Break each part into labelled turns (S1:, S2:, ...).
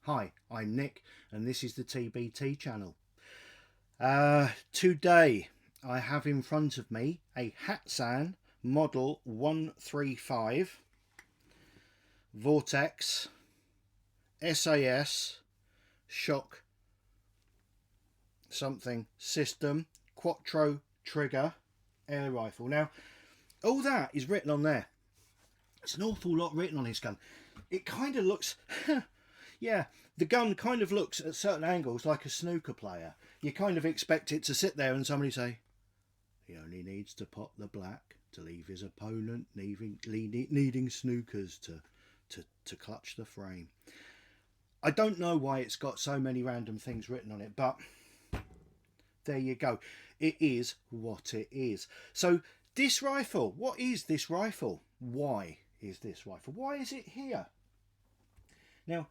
S1: Hi, I'm Nick and this is the TBT channel. Today I have in front of me a Hatsan model 135 Vortex SAS shock something system quattro trigger air rifle. Now all that is written on there. It's an awful lot written on this gun. It kind of looks yeah, the gun kind of looks at certain angles like a snooker player. You kind of expect it to sit there and somebody say, he only needs to pop the black to leave his opponent needing snookers to clutch the frame. I don't know why it's got so many random things written on it, but there you go. It is what it is. So this rifle, what is this rifle? Why is this rifle? Why is it here? Now,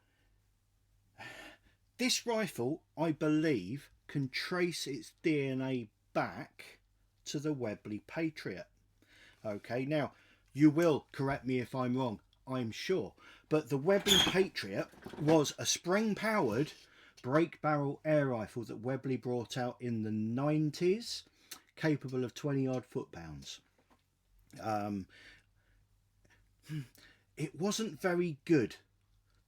S1: this rifle, I believe, can trace its DNA back to the Webley Patriot. Okay, now, you will correct me if I'm wrong, I'm sure. But the Webley Patriot was a spring-powered break barrel air rifle that Webley brought out in the 90s, capable of 20-odd foot-pounds. It wasn't very good.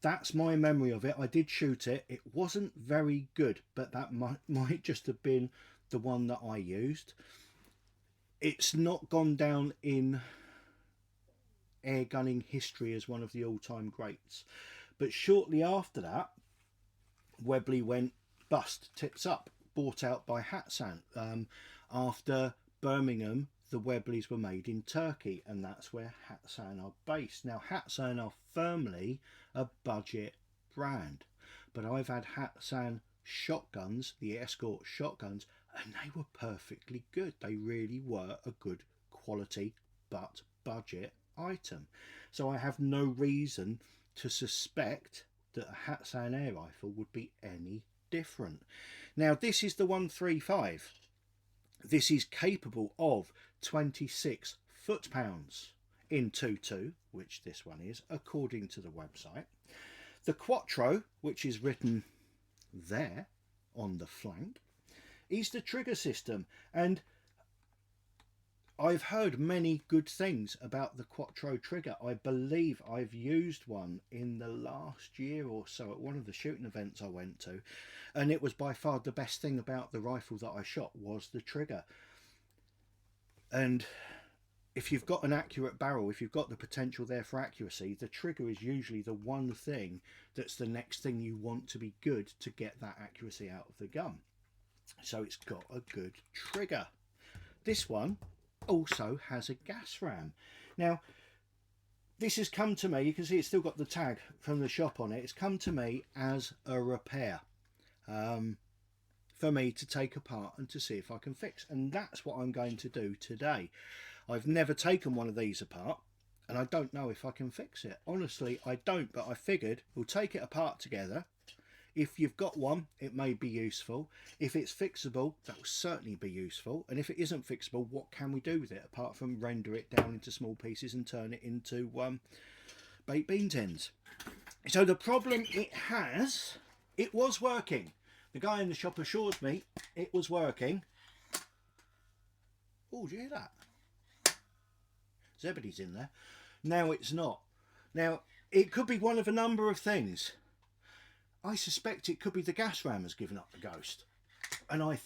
S1: That's my memory of it. I did shoot it. It wasn't very good, but that might just have been the one that I used. It's not gone down in air gunning history as one of the all-time greats. But shortly after that, Webley went bust, tits up, bought out by Hatsan. After Birmingham, the Webleys were made in Turkey, and that's where Hatsan are based. Now, Hatsan are firmly a budget brand, but I've had Hatsan shotguns, the Escort shotguns, and they were perfectly good. They really were a good quality but budget item. So I have no reason to suspect that a Hatsan air rifle would be any different. Now, this is the 135. This is capable of 26 foot-pounds in 2.2, which this one is, according to the website. The Quattro, which is written there on the flank, is the trigger system. And I've heard many good things about the Quattro trigger. I believe I've used one in the last year or so at one of the shooting events I went to, and it was by far the best thing about the rifle that I shot was the trigger. And if you've got an accurate barrel, if you've got the potential there for accuracy, the trigger is usually the one thing that's the next thing you want to be good to get that accuracy out of the gun. So it's got a good trigger. This one also has a gas ram. Now, this has come to me, you can see it's still got the tag from the shop on it. It's come to me as a repair for me to take apart and to see if I can fix. And that's what I'm going to do today. I've never taken one of these apart, and I don't know if I can fix it. Honestly, I don't, but I figured we'll take it apart together. If you've got one, it may be useful. If it's fixable, that will certainly be useful. And if it isn't fixable, what can we do with it apart from render it down into small pieces and turn it into baked bean tins? So the problem it has, it was working. The guy in the shop assured me it was working. Oh, do you hear that? Zebedee's in there. Now it's not. Now, it could be one of a number of things. I suspect it could be the gas ram has given up the ghost. And I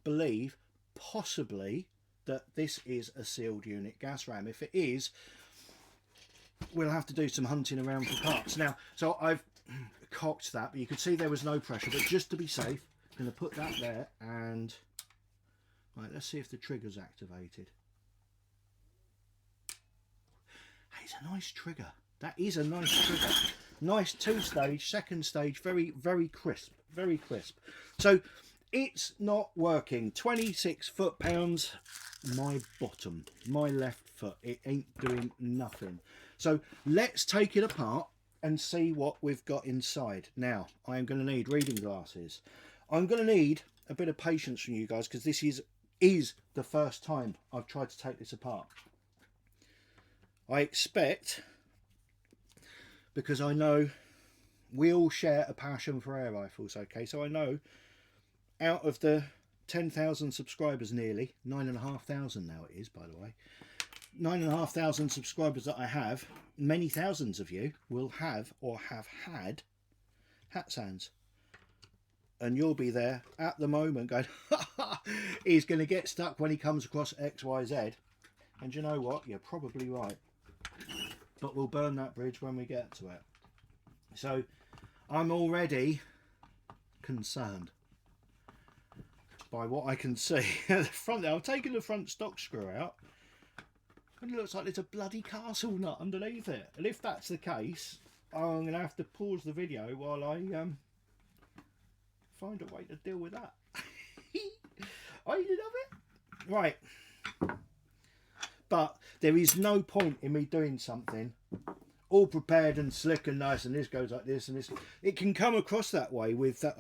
S1: believe, possibly, that this is a sealed unit gas ram. If it is, we'll have to do some hunting around for parts. Now, so I've cocked that, but you could see there was no pressure. But just to be safe, I'm going to put that there and... Right, let's see if the trigger's activated. Hey, it's a nice trigger. That is a nice trigger. Nice two-stage, second stage, very, very crisp. Very crisp. So, it's not working. 26 foot-pounds, my bottom, my left foot. It ain't doing nothing. So, let's take it apart and see what we've got inside. Now, I'm going to need reading glasses. I'm going to need a bit of patience from you guys because this is the first time I've tried to take this apart. I expect, because I know we all share a passion for air rifles, okay? So I know out of the 10,000 subscribers, nearly 9,500 now it is, by the way, 9,500 subscribers that I have, many thousands of you will have or have had Hatsans, and you'll be there at the moment going, he's going to get stuck when he comes across XYZ. And you know what, you're probably right, but we'll burn that bridge when we get to it. So I'm already concerned by what I can see at the front there. I've taken the front stock screw out and it looks like there's a bloody castle nut underneath it, and if that's the case, I'm going to have to pause the video while I find a way to deal with that. I love it. Right. But there is no point in me doing something all prepared and slick and nice, and this goes like this and this. It can come across that way with the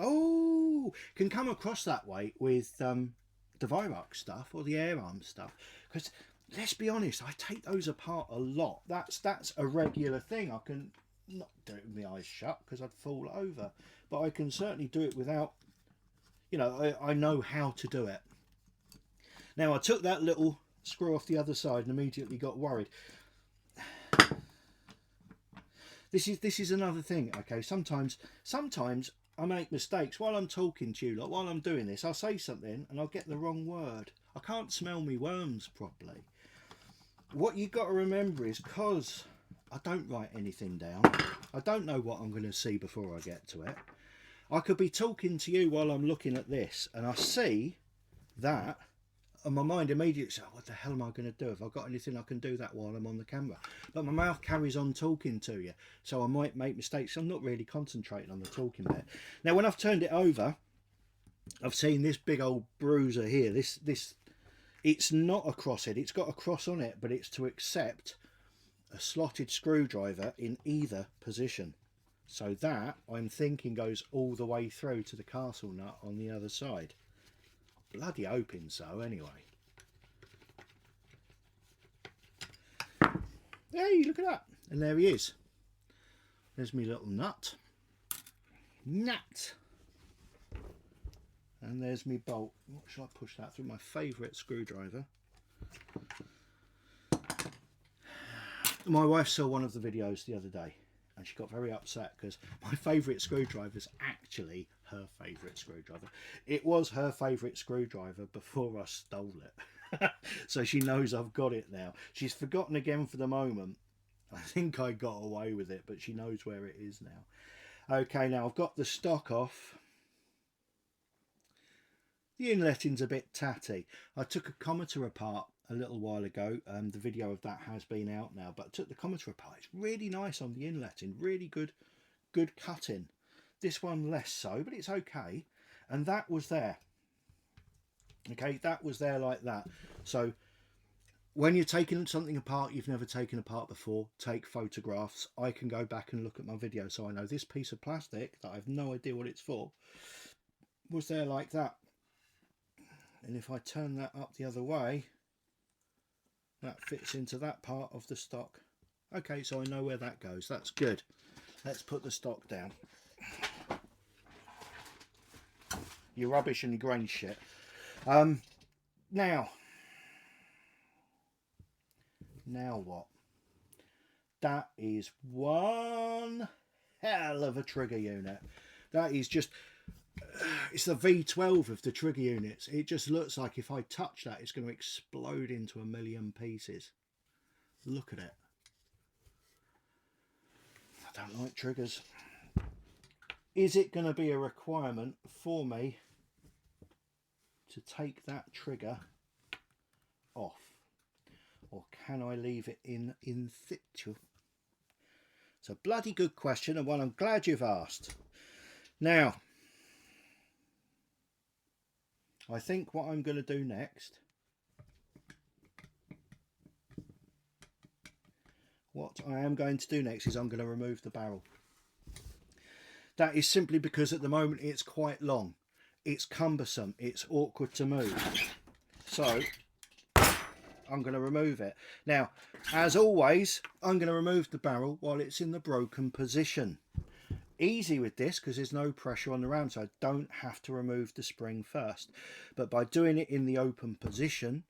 S1: Weihrauch stuff or the air arm stuff. Because let's be honest, I take those apart a lot. That's a regular thing. I can not do it with my eyes shut because I'd fall over, but I can certainly do it without, you know, I know how to do it. Now I took that little screw off the other side and immediately got worried. This is another thing, okay? Sometimes I make mistakes while I'm talking to you, like while I'm doing this. I'll say something and I'll get the wrong word. I can't smell me worms properly. What you got to remember is, because I don't write anything down, I don't know what I'm going to see before I get to it. I could be talking to you while I'm looking at this and I see that, and my mind immediately says, what the hell am I going to do? Have I got anything I can do that while I'm on the camera? But my mouth carries on talking to you, so I might make mistakes. I'm not really concentrating on the talking bit. Now when I've turned it over, I've seen this big old bruiser here. This it's not a crosshead, it's got a cross on it, but it's to accept a slotted screwdriver in either position. So that, I'm thinking, goes all the way through to the castle nut on the other side. Bloody hoping so, anyway. Hey, look at that. And there he is. There's me little nut. And there's me bolt. What shall I push that through? My favourite screwdriver. My wife saw one of the videos the other day and she got very upset because my favourite screwdriver is actually her favourite screwdriver. It was her favourite screwdriver before I stole it. So she knows I've got it now. She's forgotten again for the moment. I think I got away with it, but she knows where it is now. Okay, now I've got the stock off. The inletting's a bit tatty. I took a commutator apart a little while ago. The video of that has been out now, but I took the commutator apart. It's really nice on the inletting, really good cutting. This one less so, but it's okay. And that was there. Okay, that was there like that. So when you're taking something apart you've never taken apart before, take photographs. I can go back and look at my video, so I know this piece of plastic that I have no idea what it's for was there like that. And if I turn that up the other way, that fits into that part of the stock. Okay, so I know where that goes. That's good. Let's put the stock down. Your rubbish and your grain shit. Now what? That is one hell of a trigger unit. That is just... it's the V12 of the trigger units. It just looks like if I touch that, it's going to explode into a million pieces. Look at it. I don't like triggers. Is it going to be a requirement for me to take that trigger off? Or can I leave it in situ? It's a bloody good question, and one I'm glad you've asked. Now, I think what I'm going to do next, is I'm going to remove the barrel. That is simply because at the moment it's quite long. It's cumbersome. It's awkward to move. So I'm going to remove it. Now, as always, I'm going to remove the barrel while it's in the broken position. easy with this because there's no pressure on the ram, so I don't have to remove the spring first. But by doing it in the open position,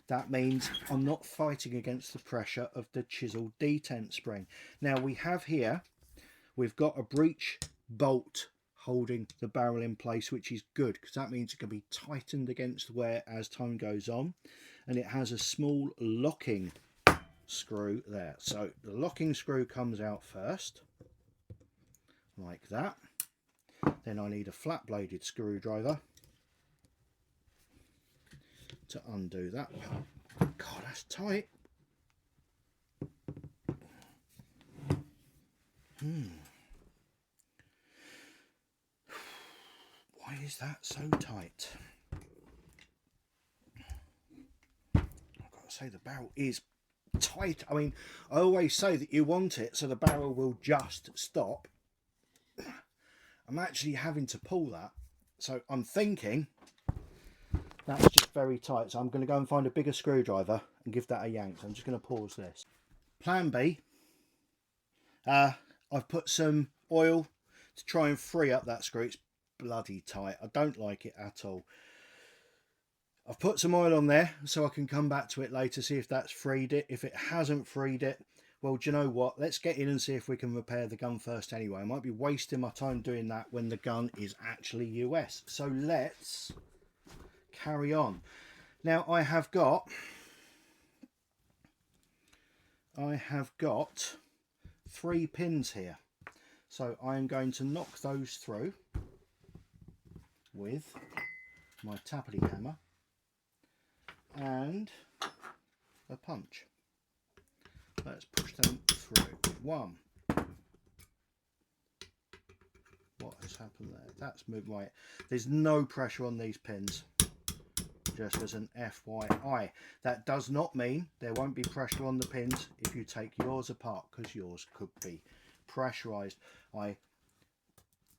S1: that means I'm not fighting against the pressure of the chisel detent spring. Now we have here, we've got a breech bolt holding the barrel in place, which is good because that means it can be tightened against the wear as time goes on. And it has a small locking screw there. So the locking screw comes out first, like that. Then I need a flat bladed screwdriver to undo that part. God, that's tight. Why is that so tight? I've got to say the barrel is tight. I mean, I always say that you want it so the barrel will just stop. I'm actually having to pull that, so I'm thinking that's just very tight. So I'm going to go and find a bigger screwdriver and give that a yank. So I'm just going to pause this. Plan B, I've put some oil to try and free up that screw. It's bloody tight. I don't like it at all. I've put some oil on there so I can come back to it later, see if that's freed it. If it hasn't freed it, well, do you know what? Let's get in and see if we can repair the gun first anyway. I might be wasting my time doing that when the gun is actually US. So let's carry on. Now I have got 3 pins here. So I'm going to knock those through with my tappety hammer and a punch. Let's push them through. 1. What has happened there? That's moved right. There's no pressure on these pins, just as an FYI. That does not mean there won't be pressure on the pins if you take yours apart, because yours could be pressurized. I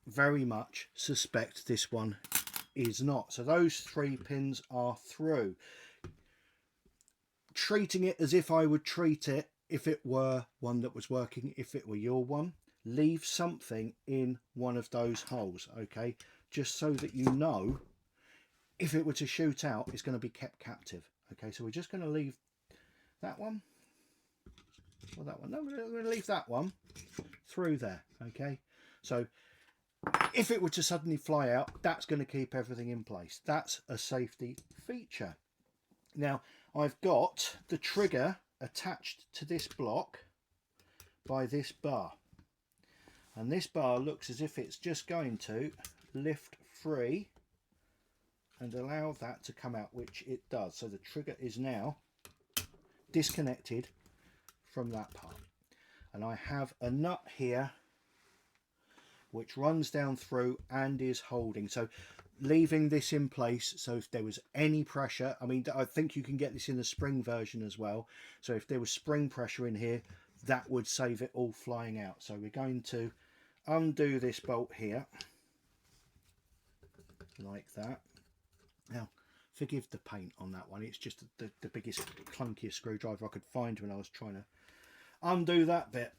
S1: very much suspect this one is not. So those 3 pins are through. Treating it as if I would treat it if it were one that was working, if it were your one. Leave something in one of those holes, okay, just so that you know if it were to shoot out, it's going to be kept captive. Okay, so we're just going to leave that one, or that one. No, we're going to leave that one through there. Okay, so if it were to suddenly fly out, that's going to keep everything in place. That's a safety feature. Now I've got the trigger attached to this block by this bar, and this bar looks as if it's just going to lift free and allow that to come out, which it does. So the trigger is now disconnected from that part, and I have a nut here which runs down through and is holding, so leaving this in place. So if there was any pressure, I mean, I think you can get this in the spring version as well, so if there was spring pressure in here, that would save it all flying out. So we're going to undo this bolt here like that. Now forgive the paint on that one, it's just the biggest clunkiest screwdriver I could find when I was trying to undo that bit,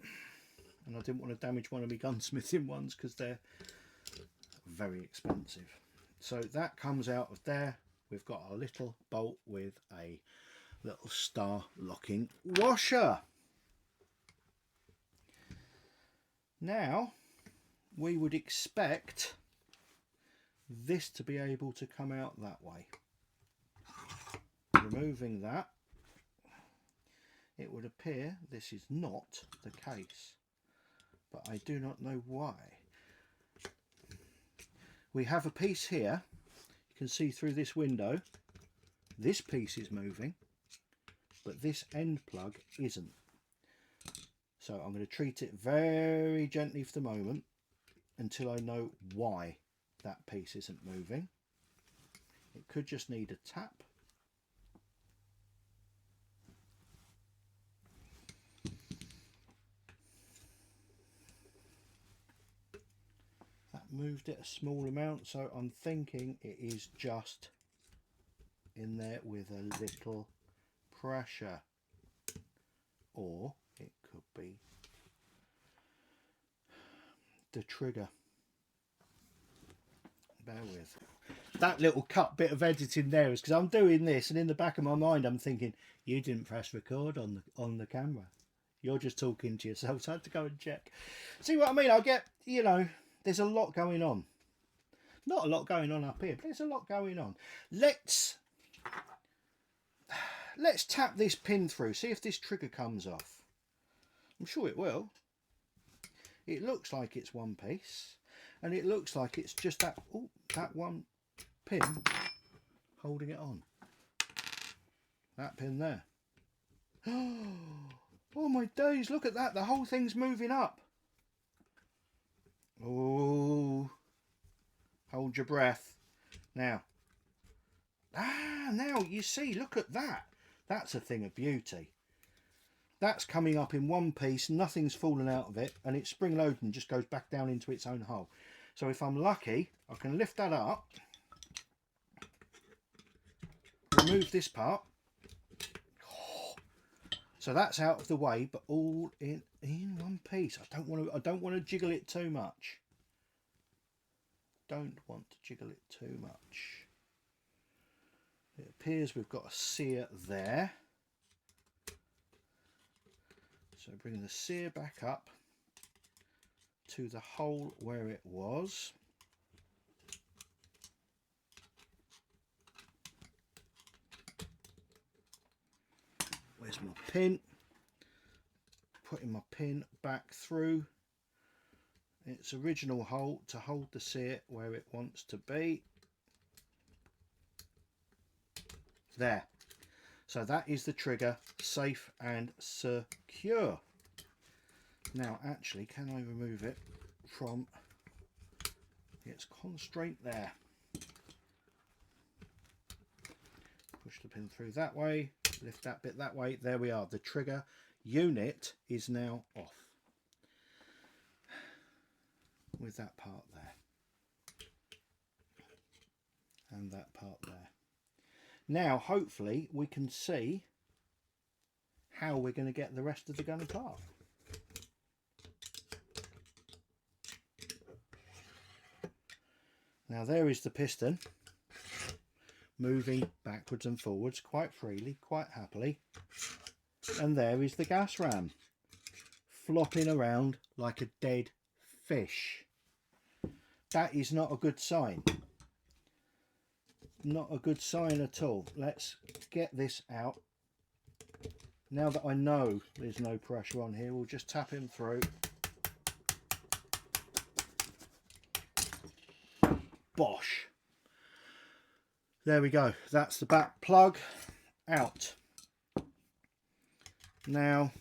S1: and I didn't want to damage one of my gunsmithing ones because they're very expensive. So that comes out of there. We've got a little bolt with a little star locking washer. Now we would expect this to be able to come out that way. Removing that, it would appear this is not the case, but I do not know why. We have a piece here, you can see through this window, this piece is moving, but this end plug isn't. So I'm going to treat it very gently for the moment until I know why that piece isn't moving. It could just need a tap. That moved it a small amount, so I'm thinking it is just in there with a little pressure, or it could be the trigger. Bear with. That little cut bit of editing there is because I'm doing this, and in the back of my mind I'm thinking, you didn't press record on the camera. You're just talking to yourself, so I had to go and check. See what I mean? I get, you know, there's a lot going on. Not a lot going on up here, but there's a lot going on. Let's tap this pin through, see if this trigger comes off. I'm sure it will. It looks like it's one piece, and it looks like it's just that one pin holding it on. That pin there. Oh my days, look at that, the whole thing's moving up. Oh, hold your breath. Now you see, look at that. That's a thing of beauty. That's coming up in one piece, nothing's fallen out of it, and it's spring loaded and just goes back down into its own hole. So if I'm lucky, I can lift that up, remove this part. So that's out of the way, but all in one piece. I don't want to jiggle it too much. Don't want to jiggle it too much. It appears we've got a sear there. So bring the sear back up to the hole where it was. Where's my pin? Putting my pin back through its original hole to hold the sear where it wants to be. There. So that is the trigger, safe and secure. Now actually, can I remove it from its constraint there? Push the pin through that way, lift that bit that way. There we are. The trigger unit is now off. With that part there. And that part there. Now hopefully we can see how we're going to get the rest of the gun apart. Now there is the piston moving backwards and forwards quite freely, quite happily, and there is the gas ram flopping around like a dead fish. That is not a good sign. Not a good sign at all. Let's get this out. Now that I know there's no pressure on here, we'll just tap him through. Bosh. There we go. That's the back plug out. Now,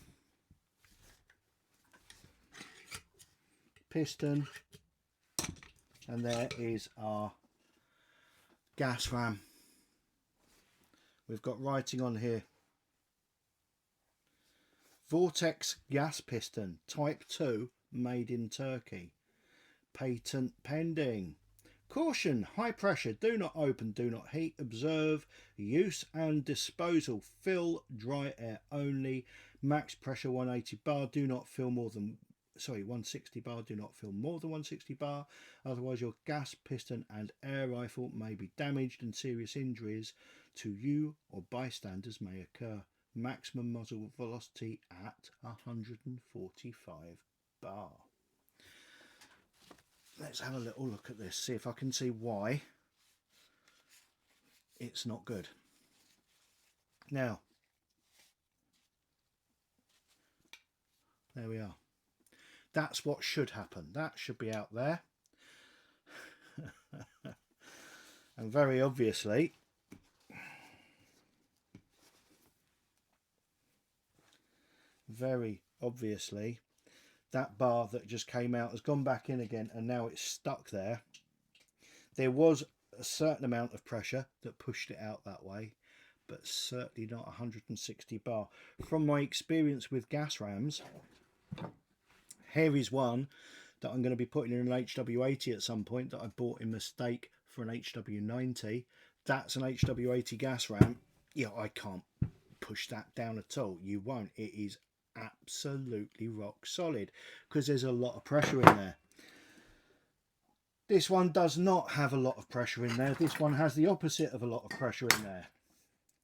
S1: piston, and there is our gas ram. We've got writing on here: Vortex gas piston type 2, made in Turkey, patent pending. Caution, high pressure, do not open, do not heat, observe use and disposal, fill dry air only, max pressure 180 bar, do not fill more than 160 bar, do not fill more than 160 bar, otherwise your gas piston and air rifle may be damaged and serious injuries to you or bystanders may occur. Maximum muzzle velocity at 145 bar. Let's have a little look at this, see if I can see why it's not good. Now, there we are. That's what should happen. That should be out there. And very obviously, that bar that just came out has gone back in again, and now it's stuck there. There was a certain amount of pressure that pushed it out that way, but certainly not 160 bar. From my experience with gas rams, here is one that I'm going to be putting in an HW80 at some point that I bought in mistake for an HW90. That's an HW80 gas ram. Yeah, I can't push that down at all. You won't. It is absolutely rock solid because there's a lot of pressure in there. This one does not have a lot of pressure in there. This one has the opposite of a lot of pressure in there.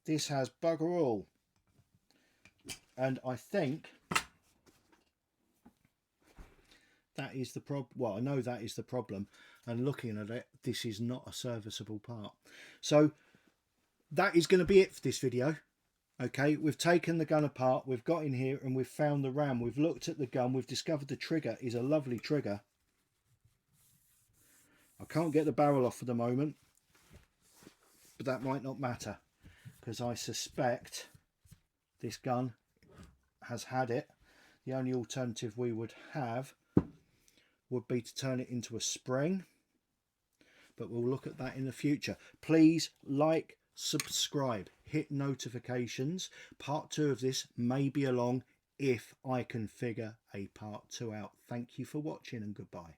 S1: This has bugger all. And I think that is the problem. Well, I know that is the problem. And looking at it, this is not a serviceable part. So that is going to be it for this video. Okay, we've taken the gun apart, we've got in here and we've found the ram. We've looked at the gun, we've discovered the trigger is a lovely trigger. I can't get the barrel off for the moment, but that might not matter because I suspect this gun has had it. The only alternative we would have would be to turn it into a spring, but we'll look at that in the future. Please like, subscribe, hit notifications. Part 2 of this may be along if I can figure a part 2 out. Thank you for watching and goodbye.